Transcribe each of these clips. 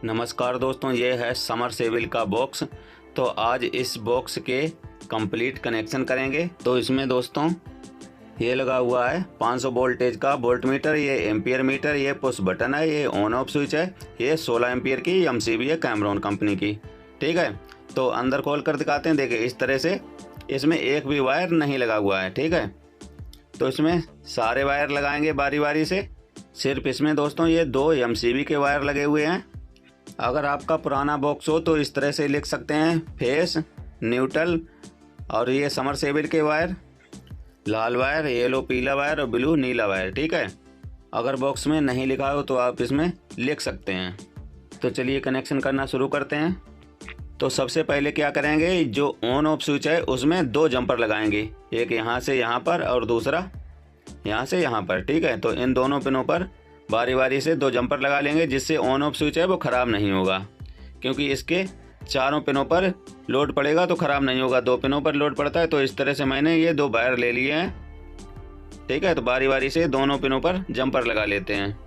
नमस्कार दोस्तों, ये है समरसेबिल का बॉक्स। तो आज इस बॉक्स के कंप्लीट कनेक्शन करेंगे। तो इसमें दोस्तों ये लगा हुआ है 500 वोल्टेज का वोल्ट मीटर, ये एम्पियर मीटर, ये पुश बटन है, ये ऑन ऑफ स्विच है, ये 16 एम्पियर की एमसीबी है कैमरॉन कंपनी की। ठीक है, तो अंदर खोल कर दिखाते हैं। देखिए इस तरह से इसमें एक भी वायर नहीं लगा हुआ है। ठीक है, तो इसमें सारे वायर लगाएंगे बारी बारी से। सिर्फ इसमें दोस्तों ये 2 एमसीबी के वायर लगे हुए हैं। अगर आपका पुराना बॉक्स हो तो इस तरह से लिख सकते हैं फेस, न्यूट्रल और ये समरसेबिल के वायर, लाल वायर, येलो पीला वायर और ब्लू नीला वायर। ठीक है, अगर बॉक्स में नहीं लिखा हो तो आप इसमें लिख सकते हैं। तो चलिए कनेक्शन करना शुरू करते हैं। तो सबसे पहले क्या करेंगे, जो ऑन ऑफ स्विच है उसमें 2 जंपर लगाएंगे, एक यहाँ से यहाँ पर और दूसरा यहाँ से यहाँ पर। ठीक है, तो इन दोनों पिनों पर बारी बारी से 2 जंपर लगा लेंगे, जिससे ऑन ऑफ स्विच है वो ख़राब नहीं होगा, क्योंकि इसके चारों पिनों पर लोड पड़ेगा तो ख़राब नहीं होगा। 2 पिनों पर लोड पड़ता है। तो इस तरह से मैंने ये 2 वायर ले लिए हैं। ठीक है, तो बारी बारी से दोनों पिनों पर जंपर लगा लेते हैं।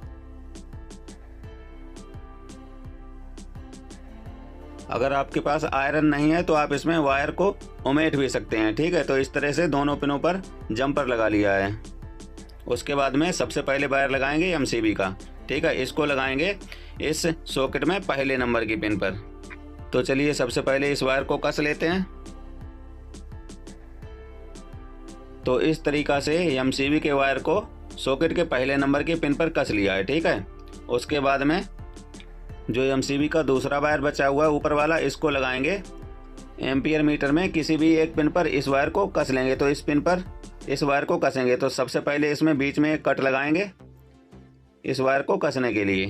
अगर आपके पास आयरन नहीं है तो आप इसमें वायर को उमेट भी सकते हैं। ठीक है, तो इस तरह से दोनों पिनों पर जंपर लगा लिया है। उसके बाद में सबसे पहले वायर लगाएंगे एमसीबी का। ठीक है, इसको लगाएंगे इस सॉकेट में पहले नंबर की पिन पर। तो चलिए सबसे पहले इस वायर को कस लेते हैं। तो इस तरीका से एमसीबी के वायर को सॉकेट के पहले नंबर की पिन पर कस लिया है। ठीक है, उसके बाद में जो एमसीबी का दूसरा वायर बचा हुआ है ऊपर वाला, इसको लगाएंगे एम्पियर मीटर में किसी भी एक पिन पर। इस वायर को कस लेंगे। तो इस पिन पर इस वायर को कसेंगे। तो सबसे पहले इसमें बीच में एक कट लगाएंगे इस वायर को कसने के लिए।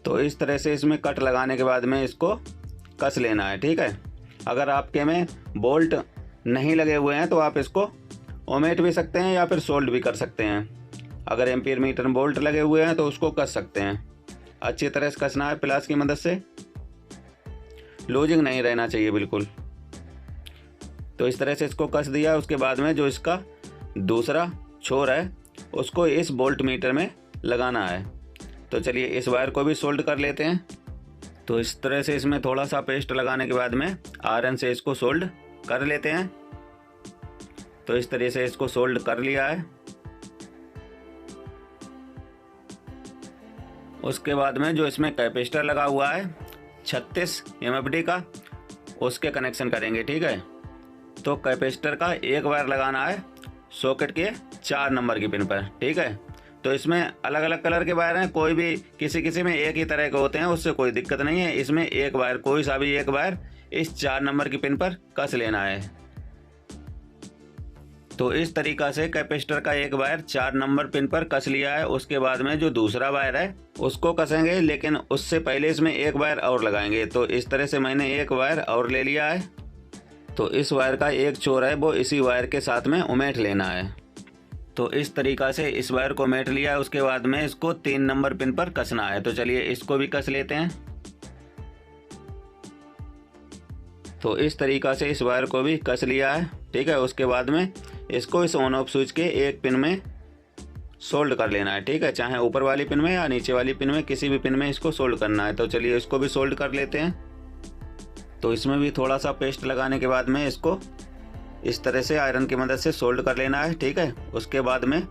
तो इस तरह से इसमें कट लगाने के बाद में इसको कस लेना है। ठीक है, अगर आपके में बोल्ट नहीं लगे हुए हैं तो आप इसको ओमेट भी सकते हैं या फिर सोल्ड भी कर सकते हैं। अगर एम्पियर मीटर में बोल्ट लगे हुए हैं तो उसको कस सकते हैं। अच्छी तरह से कसना है प्लास की मदद से, लूजिंग नहीं रहना चाहिए बिल्कुल। तो इस तरह से इसको कस दिया। उसके बाद में जो इसका दूसरा छोर है उसको इस बोल्ट मीटर में लगाना है। तो चलिए इस वायर को भी सोल्ड कर लेते हैं। तो इस तरह से इसमें थोड़ा सा पेस्ट लगाने के बाद में आयरन से इसको सोल्ड कर लेते हैं। तो इस तरह से इसको सोल्ड कर लिया है। उसके बाद में जो इसमें कैपेसिटर लगा हुआ है 36 MFD का, उसके कनेक्शन करेंगे। ठीक है, तो कैपेसिटर का एक वायर लगाना है सॉकेट के 4 नंबर की पिन पर। ठीक है, तो इसमें अलग अलग कलर के वायर हैं, कोई भी किसी में एक ही तरह के होते हैं, उससे कोई दिक्कत नहीं है। इसमें एक वायर, कोई सा भी एक वायर इस 4 नंबर की पिन पर कस लेना है। तो इस तरीका से कैपेसिटर का एक वायर 4 नंबर पिन पर कस लिया है। उसके बाद में जो दूसरा वायर है उसको कसेंगे, लेकिन उससे पहले इसमें एक वायर और लगाएंगे। तो इस तरह से मैंने एक वायर और ले लिया है। तो इस वायर का एक छोर है वो इसी वायर के साथ में उमेट लेना है। तो इस तरीका से इस वायर को उमेट लिया है। उसके बाद में इसको 3 नंबर पिन पर कसना है। तो चलिए इसको भी कस लेते हैं। तो इस तरीका से इस वायर को भी कस लिया है। ठीक है, उसके बाद में इसको इस ऑन ऑफ स्विच के एक पिन में सोल्ड कर लेना है। ठीक है, चाहे ऊपर वाली पिन में या नीचे वाली पिन में, किसी भी पिन में इसको सोल्ड करना है। तो चलिए इसको भी सोल्ड कर लेते हैं। तो इसमें भी थोड़ा सा पेस्ट लगाने के बाद में इसको इस तरह से आयरन की मदद से सोल्ड कर लेना है। ठीक है, उसके बाद में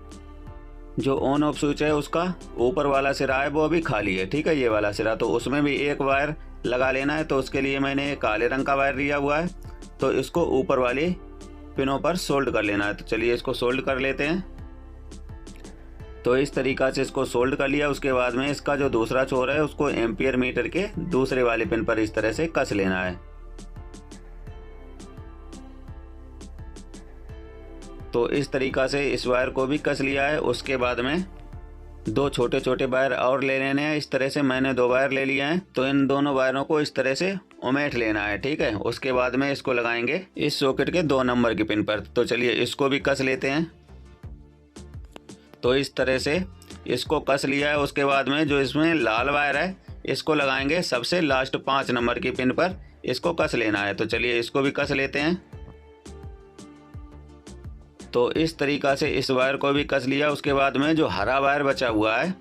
जो ऑन ऑफ स्विच है उसका ऊपर वाला सिरा है वो अभी खाली है। ठीक है, ये वाला सिरा, तो उसमें भी एक वायर लगा लेना है। तो उसके लिए मैंने काले रंग का वायर लिया हुआ है। तो इसको ऊपर वाली पिनों पर सोल्ड कर लेना है। तो चलिए इसको सोल्ड कर लेते हैं। तो इस तरीका से इसको सोल्ड कर लिया। उसके बाद में इसका जो दूसरा छोर है उसको एम्पियर मीटर के दूसरे वाले पिन पर इस तरह से कस लेना है। तो इस तरीका से इस वायर को भी कस लिया है। उसके बाद में 2 छोटे छोटे वायर और ले लेने हैं। इस तरह से मैंने 2 वायर ले लिए हैं। तो इन दोनों वायरों को इस तरह से उमेट लेना है। ठीक है, उसके बाद में इसको लगाएंगे इस सॉकेट के 2 नंबर की पिन पर। तो चलिए इसको भी कस लेते हैं। तो इस तरह से इसको कस लिया है। उसके बाद में जो इसमें लाल वायर है इसको लगाएंगे सबसे लास्ट 5 नंबर की पिन पर, इसको कस लेना है। तो चलिए इसको भी कस लेते हैं। तो इस तरीक़ा से इस वायर को भी कस लिया। उसके बाद में जो हरा वायर बचा हुआ है,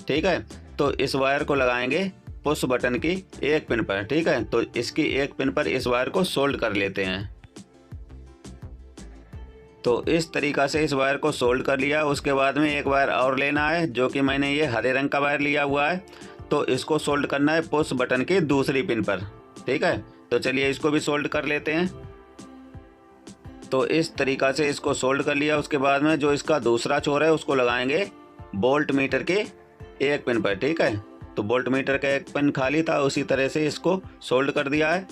ठीक है, तो इस वायर को लगाएंगे पुश बटन की एक पिन पर, ठीक है। तो इसकी एक पिन पर इस वायर को सोल्ड कर लेते हैं। तो इस तरीक़ा से इस वायर को सोल्ड कर लिया। उसके बाद में एक वायर और लेना है, जो कि मैंने ये हरे रंग का वायर लिया हुआ है। तो इसको सोल्ड करना है पुश बटन की दूसरी पिन पर, ठीक है। तो चलिए इसको भी सोल्ड कर लेते हैं। तो इस तरीक़ा से इसको सोल्ड कर लिया। उसके बाद में जो इसका दूसरा छोर है उसको लगाएंगे वोल्ट मीटर के एक पिन पर, ठीक है। तो वोल्ट मीटर का एक पिन खाली था, उसी तरह से इसको सोल्ड कर दिया है।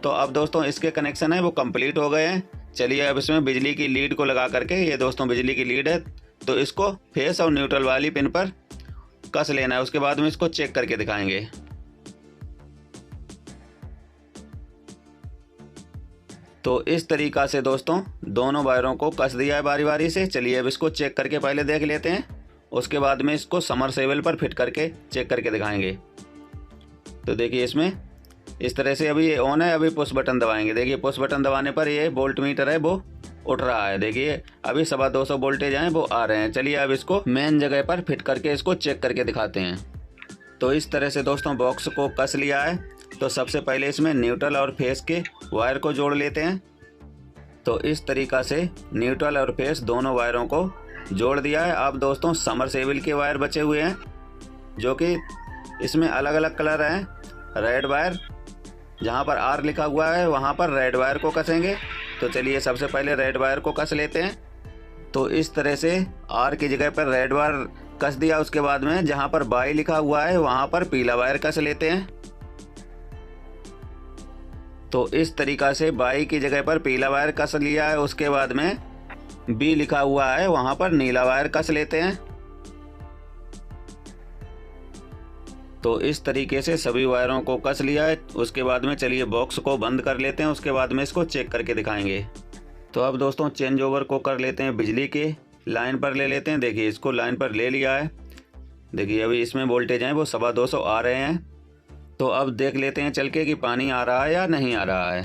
तो अब दोस्तों इसके कनेक्शन है वो कंप्लीट हो गए हैं। चलिए अब इसमें बिजली की लीड को लगा करके, ये दोस्तों बिजली की लीड है, तो इसको फेस और न्यूट्रल वाली पिन पर कस लेना है। उसके बाद में इसको चेक करके दिखाएंगे। तो इस तरीक़ा से दोस्तों दोनों वायरों को कस दिया है बारी बारी से। चलिए अब इसको चेक करके पहले देख लेते हैं, उसके बाद में इसको समरसेबल पर फिट करके चेक करके दिखाएंगे। तो देखिए इसमें इस तरह से अभी ये ऑन है। अभी पुश बटन दबाएंगे, देखिए पुश बटन दबाने पर ये वोल्ट मीटर है वो उठ रहा है। देखिए अभी 250 वोल्टेज हैं वो आ रहे हैं। चलिए अब इसको मेन जगह पर फिट करके इसको चेक करके दिखाते हैं। तो इस तरह से दोस्तों बॉक्स को कस लिया है। तो सबसे पहले इसमें न्यूट्रल और फेस के वायर को जोड़ लेते हैं। तो इस तरीक़ा से न्यूट्रल और फेस दोनों वायरों को जोड़ दिया है। अब दोस्तों समरसेबल के वायर बचे हुए हैं, जो कि इसमें अलग अलग कलर हैं। रेड वायर, जहाँ पर आर लिखा हुआ है वहाँ पर रेड वायर को कसेंगे। तो चलिए सबसे पहले रेड वायर को कस लेते हैं। तो इस तरह से आर की जगह पर रेड वायर कस दिया। उसके बाद में जहाँ पर बाई लिखा हुआ है वहाँ पर पीला वायर कस लेते हैं। तो इस तरीक़ा से बाई की जगह पर पीला वायर कस लिया है। उसके बाद में बी लिखा हुआ है वहाँ पर नीला वायर कस लेते हैं। तो इस तरीके से सभी वायरों को कस लिया है। उसके बाद में चलिए बॉक्स को बंद कर लेते हैं। उसके बाद में इसको चेक करके दिखाएंगे। तो अब दोस्तों चेंज ओवर को कर लेते हैं, बिजली के लाइन पर ले लेते हैं। देखिए इसको लाइन पर ले लिया है। देखिए अभी इसमें वोल्टेज हैं वो 250 आ रहे हैं। तो अब देख लेते हैं चल के कि पानी आ रहा है या नहीं आ रहा है।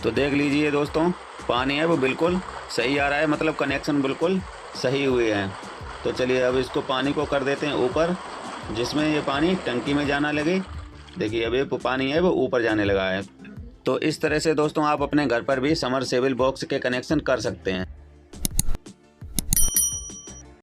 तो देख लीजिए दोस्तों पानी है वो बिल्कुल सही आ रहा है, मतलब कनेक्शन बिल्कुल सही हुए हैं। तो चलिए अब इसको पानी को कर देते हैं ऊपर, जिसमें ये पानी टंकी में जाना लगे। देखिए अब ये पानी है वो ऊपर जाने लगा है। तो इस तरह से दोस्तों आप अपने घर पर भी समरसेबल बॉक्स के कनेक्शन कर सकते हैं।